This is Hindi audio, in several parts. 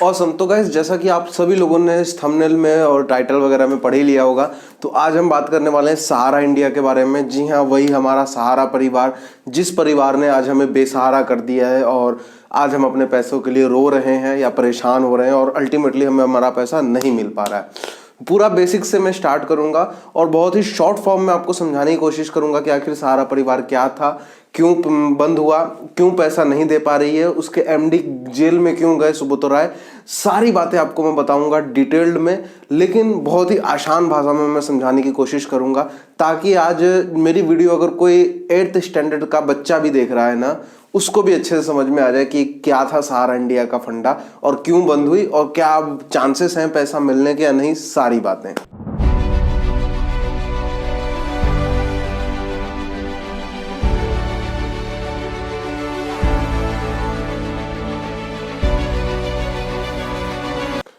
ऑसम। तो गाइस, जैसा कि आप सभी लोगों ने इस थंबनेल में और टाइटल वगैरह में पढ़ ही लिया होगा, तो आज हम बात करने वाले हैं सहारा इंडिया के बारे में। जी हाँ, वही हमारा सहारा परिवार, जिस परिवार ने आज हमें बेसहारा कर दिया है और आज हम अपने पैसों के लिए रो रहे हैं या परेशान हो रहे हैं और अल्टीमेटली हमें हमारा पैसा नहीं मिल पा रहा है। पूरा बेसिक से मैं स्टार्ट करूंगा और बहुत ही शॉर्ट फॉर्म में आपको समझाने की कोशिश करूंगा कि आखिर सहारा परिवार क्या था, क्यों बंद हुआ, क्यों पैसा नहीं दे पा रही है, उसके एमडी जेल में क्यों गए सुब्रतो राय। सारी बातें आपको मैं बताऊंगा डिटेल्ड में, लेकिन बहुत ही आसान भाषा में मैं समझाने की कोशिश करूंगा, ताकि आज मेरी वीडियो अगर कोई 8th स्टैंडर्ड का बच्चा भी देख रहा है ना, उसको भी अच्छे से समझ में आ जाए कि क्या था सहारा इंडिया का फंडा और क्यों बंद हुई और क्या चांसेस हैं पैसा मिलने के या नहीं, सारी बातें।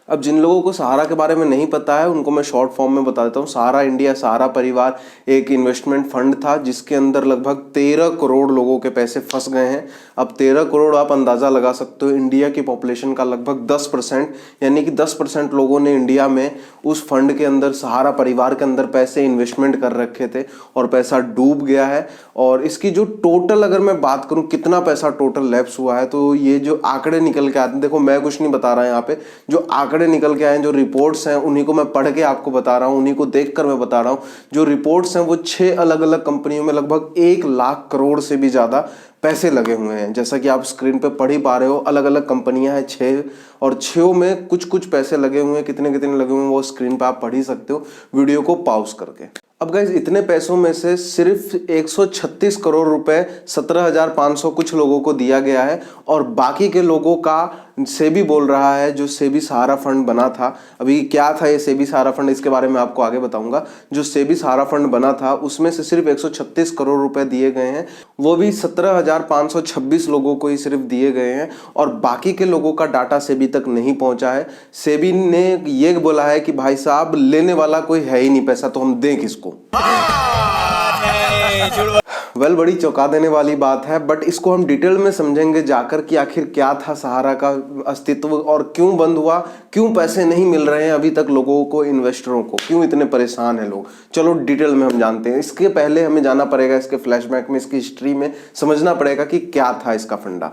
अब जिन लोगों को सहारा के बारे में नहीं पता है उनको मैं शॉर्ट फॉर्म में बता देता हूँ। सहारा इंडिया, सहारा परिवार एक इन्वेस्टमेंट फंड था जिसके अंदर लगभग 13 करोड़ लोगों के पैसे फंस गए हैं। अब 13 करोड़ आप अंदाजा लगा सकते हो, इंडिया की पॉपुलेशन का लगभग 10%, यानी कि 10% लोगों ने इंडिया में उस फंड के अंदर, सहारा परिवार के अंदर पैसे इन्वेस्टमेंट कर रखे थे और पैसा डूब गया है। और इसकी जो टोटल अगर मैं बात करूं कितना पैसा टोटल लैप्स हुआ है, तो ये जो आंकड़े निकल के आते हैं, देखो मैं कुछ नहीं बता रहा यहाँ पे, जो आंकड़े निकल के आए, जो रिपोर्ट्स हैं उन्हीं को मैं पढ़ के आपको बता रहा हूँ, उन्हीं को देखकर मैं बता रहा हूँ। जो रिपोर्ट्स हैं वो 6 अलग अलग कंपनियों में लगभग 1 लाख करोड़ से भी ज्यादा पैसे लगे हुए हैं। जैसा कि आप स्क्रीन पे पढ़ ही पा रहे हो, अलग अलग कंपनियां हैं 6 और 6 में कुछ कुछ पैसे लगे हुए हैं। कितने कितने लगे हुए हैं वो स्क्रीन पे आप पढ़ ही सकते हो वीडियो को पॉज करके। अब गाइज, इतने पैसों में से सिर्फ 136 करोड़ रुपए 17,500 कुछ लोगों को दिया गया है और बाकी के लोगों का सेबी बोल रहा है, जो सेबी सहारा फंड बना था। अभी क्या था ये सेबी सहारा फंड, इसके बारे में आपको आगे बताऊंगा। जो सेबी सहारा फंड बना था उसमें से सिर्फ 136 करोड़ रुपए दिए गए हैं, वो भी 17,526 लोगों को ही सिर्फ दिए गए हैं और बाकी के लोगों का डाटा सेबी तक नहीं पहुंचा है। सेबी ने ये बोला है कि भाई साहब, लेने वाला कोई है ही नहीं पैसा, तो हम दें किसको। वेल, बड़ी चौंका देने वाली बात है, बट इसको हम डिटेल में समझेंगे जाकर कि आखिर क्या था सहारा का अस्तित्व और क्यों बंद हुआ, क्यों पैसे नहीं मिल रहे हैं अभी तक लोगों को, इन्वेस्टरों को, क्यों इतने परेशान हैं लोग। चलो डिटेल में हम जानते हैं। इसके पहले हमें जाना पड़ेगा, इसके फ्लैशबैक में, इसकी हिस्ट्री में समझना पड़ेगा कि क्या था इसका फंडा।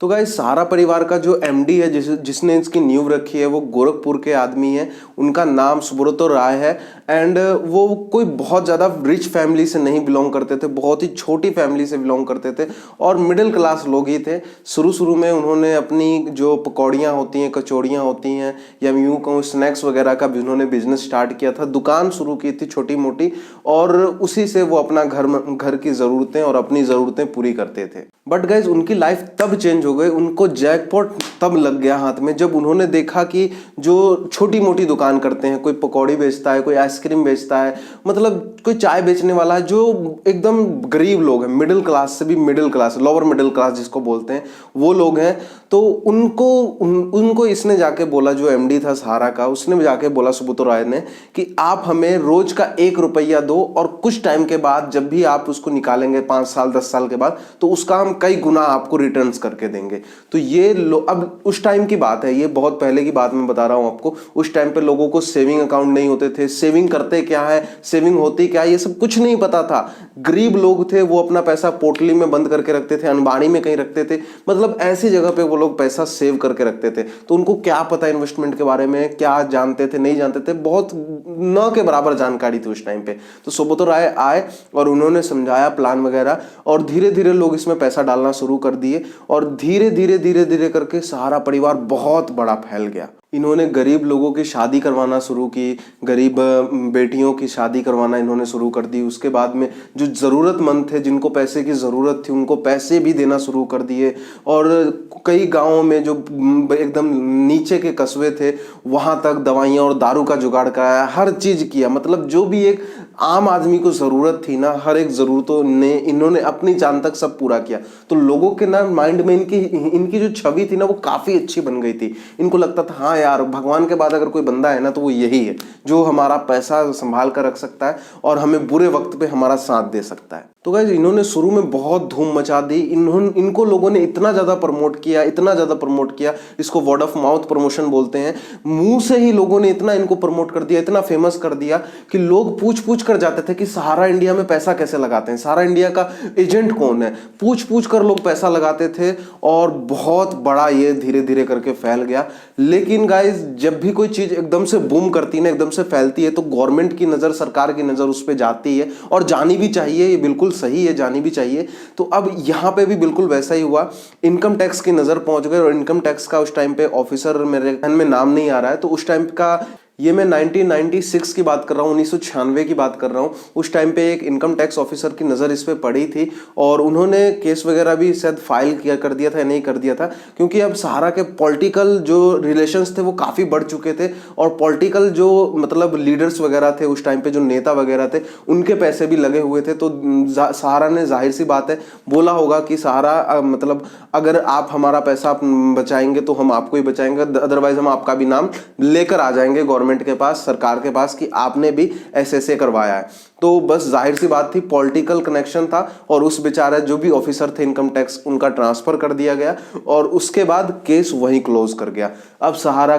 तो गाइस, सहारा परिवार का जो एमडी है, जिसने इसकी नींव रखी है, वो गोरखपुर के आदमी है। उनका नाम सुब्रतो राय है एंड वो कोई बहुत ज़्यादा रिच फैमिली से नहीं बिलोंग करते थे, बहुत ही छोटी फैमिली से बिलोंग करते थे और मिडिल क्लास लोग ही थे। शुरू में उन्होंने अपनी जो पकौड़ियाँ होती हैं, कचौड़ियाँ होती हैं, या यूँ कहूँ स्नैक्स वगैरह का भी उन्होंने बिजनेस स्टार्ट किया था, दुकान शुरू की थी छोटी मोटी, और उसी से वो अपना घर की ज़रूरतें और अपनी ज़रूरतें पूरी करते थे। बट गाइज, उनकी लाइफ तब चेंज हो गई, उनको जैकपॉट तब लग गया हाथ में जब उन्होंने देखा कि जो छोटी मोटी दुकान करते हैं, कोई पकौड़ी बेचता है, कोई आइसक्रीम बेचता है, मतलब कोई चाय बेचने वाला है, जो एकदम गरीब लोग हैं, मिडिल क्लास से भी middle class, lower middle class जिसको बोलते हैं, वो लोग हैं। तो उनको इसने जाके बोला, जो एमडी था सहारा का, उसने जाके बोला सुब्रतो राय ने कि आप हमें रोज का 1 रुपया दो और कुछ टाइम के बाद जब भी आप उसको निकालेंगे, 5 साल 10 साल के बाद, तो उसका हम कई गुना आपको रिटर्न्स करके देंगे। तो ये अब उस टाइम की बात है, ये बहुत पहले की बात मैं बता रहा हूं आपको। उस टाइम पे लोगों को सेविंग अकाउंट नहीं होते थे, सेविंग करते क्या है, सेविंग होती क्या है, ये सब कुछ नहीं पता था। गरीब लोग थे, वो अपना पैसा पोटली में बंद करके रखते थे, अंबाड़ी में कहीं रखते थे, मतलब ऐसी जगह पे वो लोग पैसा सेव करके रखते थे। तो उनको क्या पता इन्वेस्टमेंट के बारे में, क्या जानते थे, नहीं जानते थे, बहुत न के बराबर जानकारी थी उस टाइम पे। तो सुब्रतो राय आए और उन्होंने समझाया प्लान वगैरह, और धीरे धीरे लोग इसमें पैसा डालना शुरू कर दिए और धीरे धीरे करके सहारा परिवार बहुत बड़ा फैल गया। इन्होंने गरीब लोगों की शादी करवाना शुरू की, गरीब बेटियों की शादी करवाना इन्होंने शुरू कर दी। उसके बाद में जो ज़रूरतमंद थे, जिनको पैसे की ज़रूरत थी, उनको पैसे भी देना शुरू कर दिए। और कई गांवों में जो एकदम नीचे के कस्बे थे, वहाँ तक दवाइयाँ और दारू का जुगाड़ कराया, हर चीज़ किया। मतलब जो भी एक आम आदमी को ज़रूरत थी ना, हर एक ज़रूरतों ने इन्होंने अपनी जान तक सब पूरा किया। तो लोगों के ना माइंड में इनकी इनकी जो छवि थी ना वो काफ़ी अच्छी बन गई थी। इनको लगता था हाँ यार, भगवान के बाद अगर कोई बंदा है ना तो वो यही है, जो हमारा पैसा संभाल कर रख सकता है और हमें बुरे वक्त पे हमारा साथ दे सकता है। तो गाइस इन्होंने शुरू में बहुत धूम मचा दी। इनको लोगों ने इतना ज़्यादा प्रमोट किया, इतना ज़्यादा प्रमोट किया, इसको वर्ड ऑफ माउथ प्रमोशन बोलते हैं। मुंह से ही लोगों ने इतना इनको प्रमोट कर दिया, इतना फेमस कर दिया कि लोग पूछ पूछ कर जाते थे कि सहारा इंडिया में पैसा कैसे लगाते हैं, सहारा इंडिया का एजेंट कौन है, पूछ पूछ कर लोग पैसा लगाते थे। और बहुत बड़ा ये धीरे धीरे करके फैल गया। लेकिन गाइस जब भी कोई चीज़ एकदम से बूम करती है ना, एकदम से फैलती है, तो गवर्नमेंट की नज़र, सरकार की नज़र उस पर जाती है और जानी भी चाहिए। ये बिल्कुल सही है, जानी भी चाहिए। तो अब यहाँ पे भी बिल्कुल वैसा ही हुआ। इनकम टैक्स की नज़र पहुंच गई और इनकम टैक्स का उस टाइम पे ऑफिसर, मेरे ध्यान में नाम नहीं आ रहा है, तो उस टाइम का, ये मैं 1996 की बात कर रहा हूँ, 1996 की बात कर रहा हूँ। उस टाइम पे एक इनकम टैक्स ऑफिसर की नज़र इस पे पड़ी थी और उन्होंने केस वगैरह भी शायद फाइल किया कर दिया था या नहीं कर दिया था, क्योंकि अब सहारा के पॉलिटिकल जो रिलेशंस थे वो काफ़ी बढ़ चुके थे और पॉलिटिकल जो मतलब लीडर्स वगैरह थे उस टाइम पे, जो नेता वगैरह थे, उनके पैसे भी लगे हुए थे। तो सहारा ने, जाहिर सी बात है, बोला होगा कि सहारा मतलब अगर आप हमारा पैसा बचाएंगे तो हम आपको ही बचाएंगे, अदरवाइज हम आपका भी नाम लेकर आ जाएंगे गवर्नमेंट के पास, सरकार के पास, कि आपने भी ऐसे करवाया है। तो बस जाहिर सी बात थी, पॉलिटिकल कनेक्शन था और उस बेचारे जो भी ऑफिसर थे इनकम टैक्स, उनका ट्रांसफर कर दिया गया और उसके बाद केस वहीं क्लोज कर गया। अब सहारा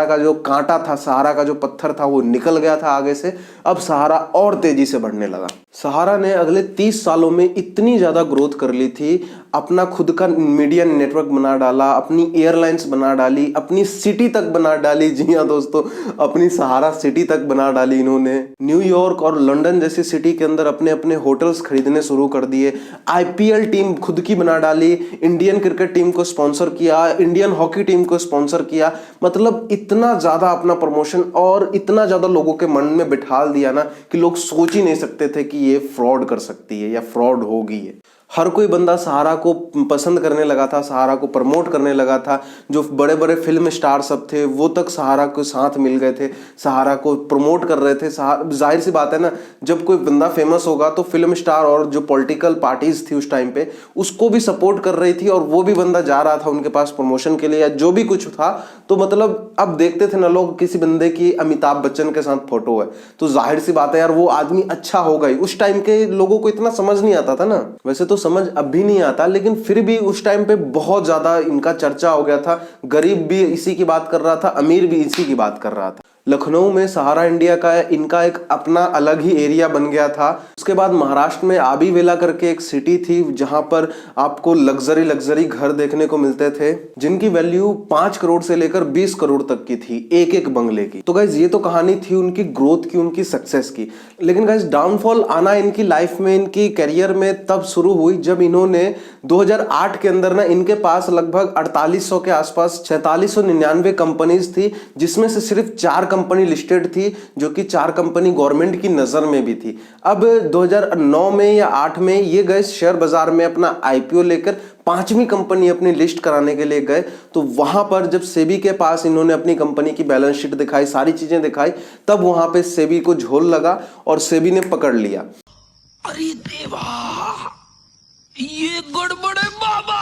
का जो कांटा था, सहारा का जो पत्थर था वो निकल गया था आगे से। अब सहारा और तेजी से बढ़ने लगा। सहारा ने अगले 30 सालों में इतनी ज्यादा ग्रोथ कर ली थी, अपना खुद का मीडिया नेटवर्क बना डाला, अपनी एयरलाइंस बना डाली, अपनी सिटी तक बना डाली। जी हाँ दोस्तों, अपनी सहारा सिटी तक बना डाली इन्होंने। न्यूयॉर्क और लंदन जैसी सिटी के अंदर अपने अपने होटल्स खरीदने शुरू कर दिए। आईपीएल टीम खुद की बना डाली, इंडियन क्रिकेट टीम को स्पॉन्सर किया, इंडियन हॉकी टीम को स्पॉन्सर किया। मतलब इतना ज्यादा अपना प्रमोशन और इतना ज्यादा लोगों के मन में बिठा दिया ना कि लोग सोच ही नहीं सकते थे कि ये फ्रॉड कर सकती है या फ्रॉड होगी। है हर कोई बंदा सहारा को पसंद करने लगा था, सहारा को प्रमोट करने लगा था। जो बड़े बड़े फिल्म स्टार सब थे वो तक सहारा के साथ मिल गए थे, सहारा को प्रमोट कर रहे थे। जाहिर सी बात है ना, जब कोई बंदा फेमस होगा तो फिल्म स्टार और जो पॉलिटिकल पार्टीज थी उस टाइम पे उसको भी सपोर्ट कर रही थी और वो भी बंदा जा रहा था उनके पास प्रमोशन के लिए या जो भी कुछ था। तो मतलब अब देखते थे ना लोग, किसी बंदे की अमिताभ बच्चन के साथ फोटो है तो जाहिर सी बात है यार वो आदमी अच्छा होगा ही। उस टाइम के लोगों को इतना समझ नहीं आता था ना, वैसे तो समझ अब भी नहीं आता, लेकिन फिर भी उस टाइम पे बहुत ज्यादा इनका चर्चा हो गया था। गरीब भी इसी की बात कर रहा था, अमीर भी इसी की बात कर रहा था। लखनऊ में सहारा इंडिया का इनका एक अपना अलग ही एरिया बन गया था। उसके बाद महाराष्ट्र में आबीवेला करके एक सिटी थी जहां पर आपको लग्जरी घर देखने को मिलते थे, जिनकी वैल्यू 5 करोड़ से लेकर 20 करोड़ तक की थी, एक एक बंगले की। तो गाइज ये तो कहानी थी उनकी ग्रोथ की, उनकी सक्सेस की। लेकिन गाइज डाउनफॉल आना इनकी लाइफ में, इनकी करियर में तब शुरू हुई जब इन्होंने 2008 के अंदर ना इनके पास लगभग 4800 के आसपास 4699 कंपनीज थी, जिसमें से सिर्फ 4 कंपनी लिस्टेड थी, जो कि 4 कंपनी गवर्नमेंट की नजर में भी थी। अब 2009 में या 8 में ये गए शेयर बाजार में अपना आईपीओ लेकर 5वीं कंपनी अपनी लिस्ट कराने के लिए गए। तो वहां पर जब सेबी के पास इन्होंने अपनी कंपनी की बैलेंस शीट दिखाई, सारी चीजें दिखाई, तब वहां पे सेबी को झोल लगा और सेबी ने पकड़ लिया। अरे देवा, ये गड़बड़ है बाबा।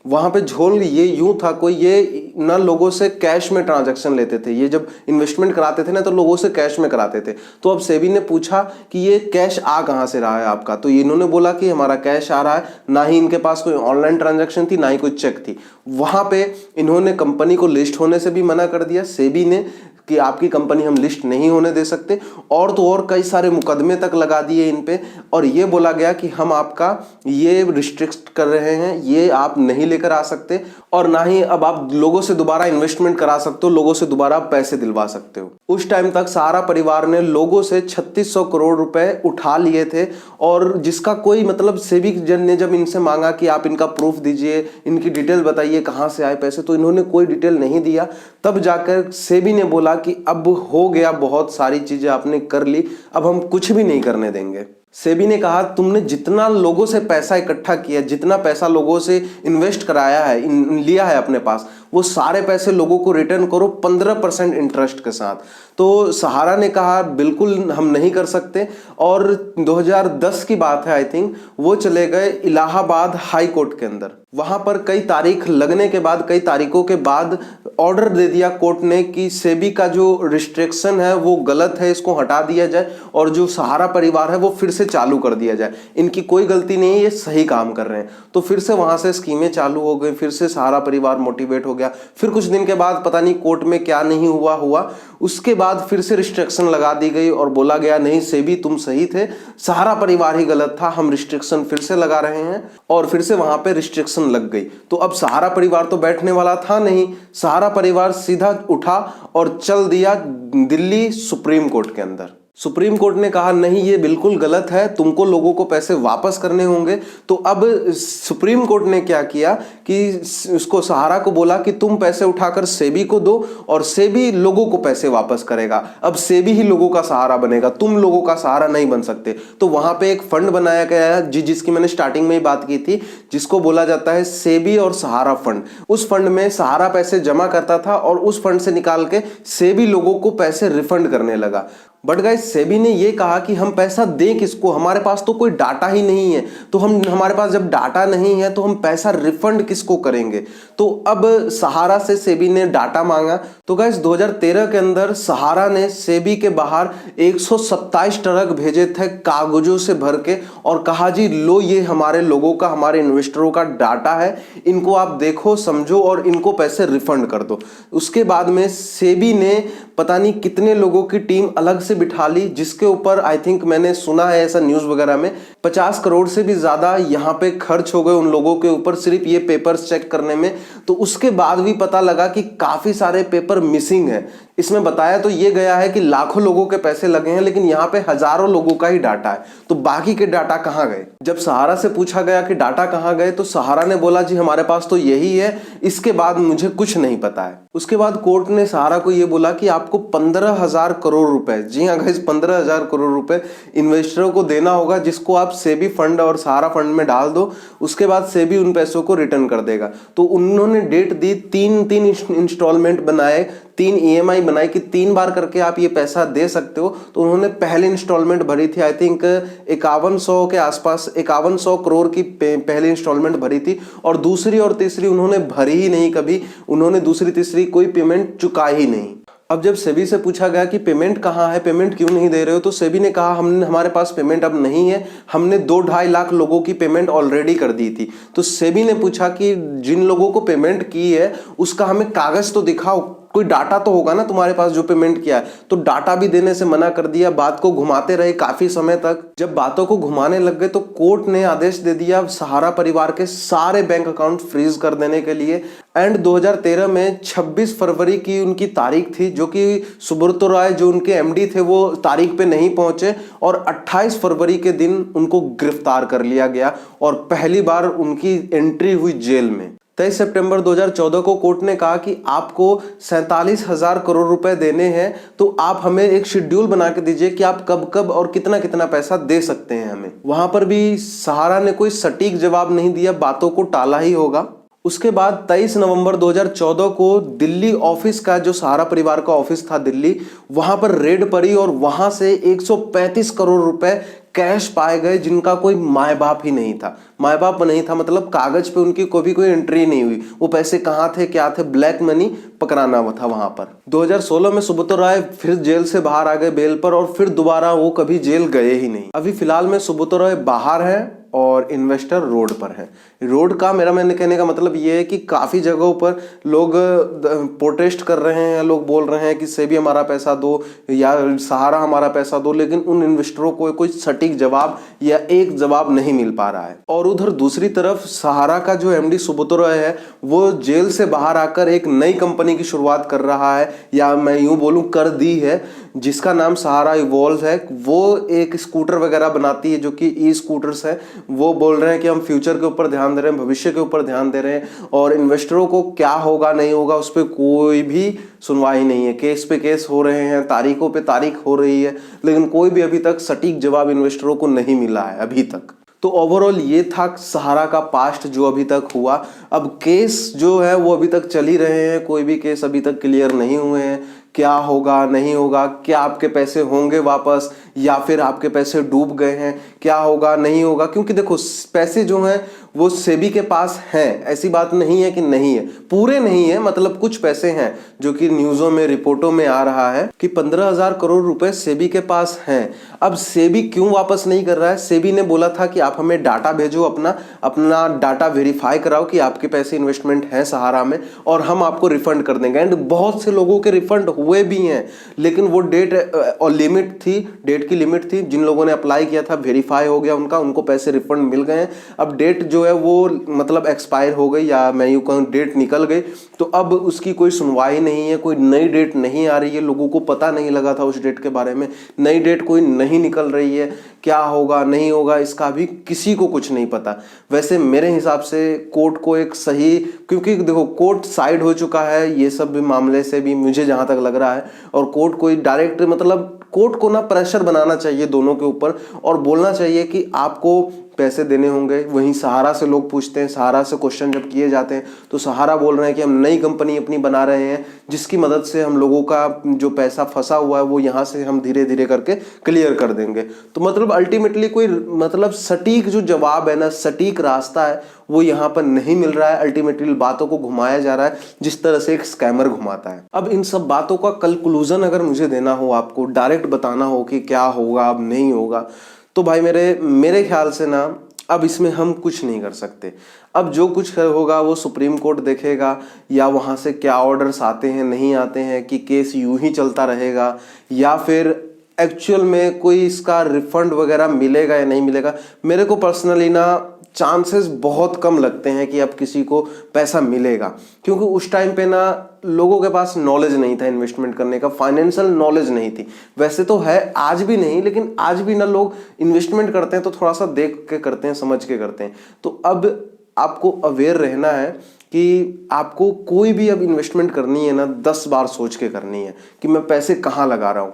वहां पे झोल ये यूं था, कोई ये ना लोगों से कैश में ट्रांजैक्शन लेते थे, ये जब इन्वेस्टमेंट कराते थे ना तो लोगों से कैश में कराते थे। तो अब सेबी ने पूछा कि ये कैश आ कहां से रहा है आपका, तो इन्होंने बोला कि हमारा कैश आ रहा है, ना ही इनके पास कोई ऑनलाइन ट्रांजैक्शन थी, ना ही कोई चेक थी। वहां पे इन्होंने कंपनी को लिस्ट होने से भी मना कर दिया सेबी ने कि आपकी कंपनी हम लिस्ट नहीं होने दे सकते, और तो और कई सारे मुकदमे तक लगा दिए इन पे, और ये बोला गया कि हम आपका ये रिस्ट्रिक्ट कर रहे हैं, ये आप नहीं लेकर आ सकते और ना ही अब आप लोगों से दोबारा इन्वेस्टमेंट करा सकते हो, लोगों से दोबारा पैसे दिलवा सकते हो। उस टाइम तक सहारा परिवार ने लोगों से 3600 करोड़ रुपए उठा लिए थे, और जिसका कोई मतलब सेबी ने जब इनसे मांगा कि आप इनका प्रूफ दीजिए, इनकी डिटेल बताइए कहां से आए पैसे, तो इन्होंने कोई डिटेल नहीं दिया। तब जाकर सेबी ने बोला कि अब हो गया, बहुत सारी चीजें आपने कर ली, अब हम कुछ भी नहीं करने देंगे। सेबी ने कहा तुमने जितना लोगों से पैसा इकट्ठा किया, जितना पैसा लोगों से इन्वेस्ट कराया है, लिया है अपने पास, वो सारे पैसे लोगों को रिटर्न करो 15% इंटरेस्ट के साथ। तो सहारा ने कहा बिल्कुल हम नहीं कर सकते, और 2010 की बात है आई थिंक, वो चले गए इलाहाबाद हाई कोर्ट के अंदर। वहां पर कई तारीख लगने के बाद, कई तारीखों के बाद ऑर्डर दे दिया कोर्ट ने कि सेबी का जो रिस्ट्रिक्शन है वो गलत है, इसको हटा दिया जाए और जो सहारा परिवार है वो फिर से चालू कर दिया जाए। इनकी कोई गलती नहीं है, ये सही काम कर रहे हैं। तो फिर से वहां से स्कीमें चालू हो गई, फिर से सहारा परिवार मोटिवेट हो गया। फिर कुछ दिन के बाद पता नहीं कोर्ट में क्या नहीं हुआ, उसके बाद फिर से रिस्ट्रिक्शन लगा दी गई और बोला गया नहीं सेबी तुम सही थे, सहारा परिवार ही गलत था, हम रिस्ट्रिक्शन फिर से लगा रहे हैं। और फिर से वहां पे रिस्ट्रिक्शन लग गई। तो अब सहारा परिवार तो बैठने वाला था नहीं, सहारा परिवार सीधा उठा और चल दिया दिल्ली सुप्रीम कोर्ट के अंदर। सुप्रीम कोर्ट ने कहा नहीं ये बिल्कुल गलत है, तुमको लोगों को पैसे वापस करने होंगे। तो अब सुप्रीम कोर्ट ने क्या किया कि उसको सहारा को बोला कि तुम पैसे उठाकर सेबी को दो और सेबी लोगों को पैसे वापस करेगा। अब सेबी ही लोगों का सहारा बनेगा, तुम लोगों का सहारा नहीं बन सकते। तो वहां पे एक फंड बनाया गया है जिसकी मैंने स्टार्टिंग में ही बात की थी, जिसको बोला जाता है सेबी और सहारा फंड। उस फंड में सहारा पैसे जमा करता था और उस फंड से निकाल के सेबी लोगों को पैसे रिफंड करने लगा। बट गाइस सेबी ने ये कहा कि हम पैसा दें किसको, हमारे पास तो कोई डाटा ही नहीं है। तो हमारे पास जब डाटा नहीं है तो हम पैसा रिफंड किसको करेंगे। तो अब सहारा से सेबी ने डाटा मांगा। तो गाइस 2013 के अंदर सहारा ने सेबी के बाहर 127 ट्रक भेजे थे कागजों से भर के और कहा जी लो ये हमारे लोगों का, हमारे इन्वेस्टरों का डाटा है, इनको आप देखो समझो और इनको पैसे रिफंड कर दो। उसके बाद में सेबी ने पता नहीं कितने लोगों की टीम अलग से बिठा ली, जिसके ऊपर आई थिंक मैंने सुना है ऐसा न्यूज वगैरह में 50 करोड़ से भी ज्यादा यहाँ पे खर्च हो गए उन लोगों के ऊपर सिर्फ ये पेपर्स चेक करने में। तो उसके बाद भी पता लगा कि काफी सारे पेपर मिसिंग है। इसमें बताया तो ये गया है कि लाखों लोगों के पैसे लगे हैं, लेकिन यहाँ पे हजारों लोगों का ही डाटा है। तो बाकी के डाटा कहाँ गए। जब सहारा से पूछा गया कि डाटा कहाँ गए तो सहारा ने बोला जी हमारे पास तो यही है, इसके बाद मुझे कुछ नहीं पता है। उसके बाद कोर्ट ने सहारा को ये बोला कि आपको 15,000 करोड़ रुपए, जी हाँ गाइस 15,000 करोड़ रुपए इन्वेस्टरों को देना होगा, जिसको आप सेबी फंड और सहारा फंड में डाल दो। उसके बाद सेबी उन पैसों को रिटर्न कर देगा। तो उन्होंने डेट दी, तीन इंस्टॉलमेंट बनाए, 3 EMI बनाई कि 3 बार करके आप ये पैसा दे सकते हो। तो उन्होंने पहली इंस्टॉलमेंट भरी थी आई थिंक 5100 के आसपास, 5100 करोड़ की पहली इंस्टॉलमेंट भरी थी और दूसरी और तीसरी उन्होंने भरी ही नहीं कभी। उन्होंने दूसरी तीसरी कोई पेमेंट चुका ही नहीं। अब जब सेबी से पूछा गया कि पेमेंट कहाँ है, पेमेंट क्यों नहीं दे रहे हो, तो सेबी ने कहा हमारे पास पेमेंट अब नहीं है, हमने 2-2.5 लाख लोगों की पेमेंट ऑलरेडी कर दी थी। तो सेबी ने पूछा कि जिन लोगों को पेमेंट की है उसका हमें कागज तो दिखाओ, कोई डाटा तो होगा ना तुम्हारे पास जो पेमेंट किया है। तो डाटा भी देने से मना कर दिया, बात को घुमाते रहे काफी समय तक। जब बातों को घुमाने लग गए तो कोर्ट ने आदेश दे दिया सहारा परिवार के सारे बैंक अकाउंट फ्रीज कर देने के लिए। एंड 2013 में 26 फरवरी की उनकी तारीख थी, जो कि सुब्रतो राय जो उनके MD थे वो तारीख पे नहीं पहुंचे और 28 फरवरी के दिन उनको गिरफ्तार कर लिया गया और पहली बार उनकी एंट्री हुई जेल में। 23 सितंबर 2014 को कोर्ट ने कहा कि आपको 47,000 करोड़ रुपए देने हैं, तो आप हमें एक शेड्यूल बना के दीजिए कि आप कब कब और कितना कितना पैसा दे सकते हैं हमें। वहां पर भी सहारा ने कोई सटीक जवाब नहीं दिया, बातों को टाला ही होगा। उसके बाद 23 नवंबर 2014 को दिल्ली ऑफिस का, जो सहारा परिवार का ऑफिस था दिल्ली, वहां पर रेड पड़ी और वहां से 135 करोड़ रुपए कैश पाए गए, जिनका कोई माए बाप ही नहीं था। माए बाप नहीं था मतलब कागज पे उनकी कोई एंट्री नहीं हुई, वो पैसे कहाँ थे क्या थे, ब्लैक मनी पकड़ाना हुआ था वहां पर। 2016 में सुब्रतो राय फिर जेल से बाहर आ गए बेल पर और फिर दोबारा वो कभी जेल गए ही नहीं। अभी फिलहाल में सुब्रतो राय बाहर है और इन्वेस्टर रोड पर है। रोड का मैंने कहने का मतलब ये है कि काफी जगहों पर लोग प्रोटेस्ट कर रहे हैं, लोग बोल रहे हैं कि सेबी हमारा पैसा दो या सहारा हमारा पैसा दो, लेकिन उन इन्वेस्टरों को कोई सटीक जवाब या एक जवाब नहीं मिल पा रहा है। और उधर दूसरी तरफ सहारा का जो MD सुब्रतो राय है वो जेल से बाहर आकर एक नई कंपनी की शुरुआत कर रहा है, या मैं यूं बोलूं कर दी है, जिसका नाम सहारा इवॉल्व है। वो एक स्कूटर वगैरह बनाती है जो कि ई-स्कूटर्स है। वो बोल रहे हैं कि हम फ्यूचर के ऊपर ध्यान दे रहे हैं, भविष्य के ऊपर ध्यान दे रहे हैं और इन्वेस्टरों को क्या होगा नहीं होगा उस पर कोई भी सुनवाई नहीं है। केस पे केस हो रहे हैं, तारीखों पे तारीख हो रही है, लेकिन कोई भी अभी तक सटीक जवाब इन्वेस्टरों को नहीं मिला है अभी तक। तो ओवरऑल ये था सहारा का पास्ट जो अभी तक हुआ। अब केस जो है वो अभी तक चल ही रहे हैं, कोई भी केस अभी तक क्लियर नहीं हुए हैं। क्या होगा नहीं होगा, क्या आपके पैसे होंगे वापस या फिर आपके पैसे डूब गए हैं, क्या होगा नहीं होगा, क्योंकि देखो पैसे जो हैं वो सेबी के पास हैं, ऐसी बात नहीं है कि नहीं है, पूरे नहीं है, मतलब कुछ पैसे हैं जो कि न्यूज़ों में रिपोर्टों में आ रहा है कि 15,000 करोड़ रुपए सेबी के पास हैं। अब सेबी क्यों वापस नहीं कर रहा है? सेबी ने बोला था कि आप हमें डाटा भेजो, अपना डाटा वेरीफाई कराओ कि आपके पैसे इन्वेस्टमेंट हैं सहारा में और हम आपको रिफंड कर देंगे। एंड बहुत से लोगों के रिफंड हुए भी हैं, लेकिन वो डेट और लिमिट थी, डेट की लिमिट थी। जिन लोगों ने अप्लाई किया था वेरीफाई हो गया उनको पैसे रिफंड मिल गए हैं। अब डेट जो है वो मतलब एक्सपायर हो गई, या मैं यूं कहूं डेट निकल गई, तो अब उसकी कोई सुनवाई नहीं है, कोई नई डेट नहीं आ रही है। लोगों को पता नहीं लगा था उस डेट के बारे में, नई डेट कोई नहीं निकल रही है। क्या होगा नहीं होगा इसका भी किसी को कुछ नहीं पता। वैसे मेरे हिसाब से कोर्ट को एक सही, क्योंकि देखो कोर्ट साइड हो चुका है ये सब भी मामले से भी, मुझे जहां तक लग रहा है, और कोर्ट कोई डायरेक्ट मतलब कोर्ट को ना प्रेशर बनाना चाहिए दोनों के ऊपर और बोलना चाहिए कि आपको पैसे देने होंगे। वहीं सहारा से लोग पूछते हैं, सहारा से क्वेश्चन जब किए जाते हैं तो सहारा बोल रहे हैं कि हम नई कंपनी अपनी बना रहे हैं जिसकी मदद से हम लोगों का जो पैसा फंसा हुआ है वो यहाँ से हम धीरे धीरे करके क्लियर कर देंगे। तो मतलब अल्टीमेटली कोई मतलब सटीक जो जवाब है ना, सटीक रास्ता है वो यहाँ पर नहीं मिल रहा है। अल्टीमेटली बातों को घुमाया जा रहा है जिस तरह से एक स्कैमर घुमाता है। अब इन सब बातों का कंक्लूजन अगर मुझे देना हो, आपको डायरेक्ट बताना हो कि क्या होगा अब नहीं होगा, तो भाई मेरे ख्याल से ना अब इसमें हम कुछ नहीं कर सकते। अब जो कुछ होगा वो सुप्रीम कोर्ट देखेगा, या वहाँ से क्या ऑर्डर्स आते हैं नहीं आते हैं, कि केस यूं ही चलता रहेगा या फिर एक्चुअल में कोई इसका रिफंड वगैरह मिलेगा या नहीं मिलेगा। मेरे को पर्सनली ना चांसेस बहुत कम लगते हैं कि अब किसी को पैसा मिलेगा, क्योंकि उस टाइम पे ना लोगों के पास नॉलेज नहीं था इन्वेस्टमेंट करने का, फाइनेंशियल नॉलेज नहीं थी। वैसे तो है आज भी नहीं, लेकिन आज भी ना लोग इन्वेस्टमेंट करते हैं तो थोड़ा सा देख के करते हैं, समझ के करते हैं। तो अब आपको अवेयर रहना है कि आपको कोई भी अब इन्वेस्टमेंट करनी है ना 10 बार सोच के करनी है कि मैं पैसे कहाँ लगा रहा हूँ।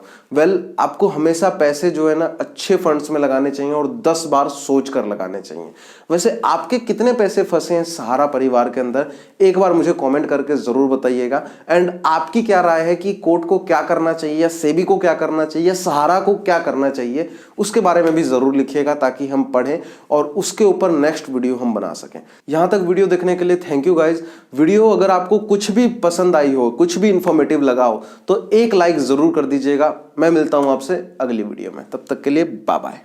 आपको हमेशा पैसे जो है ना अच्छे फंड्स में लगाने चाहिए और 10 बार सोच कर लगाने चाहिए। वैसे आपके कितने पैसे फंसे हैं सहारा परिवार के अंदर, एक बार मुझे कमेंट करके जरूर बताइएगा। एंड आपकी क्या राय है कि कोर्ट को क्या करना चाहिए, या सेबी को क्या करना चाहिए, सहारा को क्या करना चाहिए, उसके बारे में भी जरूर लिखिएगा ताकि हम पढ़ें और उसके ऊपर नेक्स्ट वीडियो हम बना सकें। यहां तक वीडियो देखने के लिए थैंक यू गाइज। वीडियो अगर आपको कुछ भी पसंद आई हो, कुछ भी इंफॉर्मेटिव लगा हो, तो एक लाइक जरूर कर दीजिएगा। मैं मिलता हूं आपसे अगली वीडियो में, तब तक के लिए बाय बाय।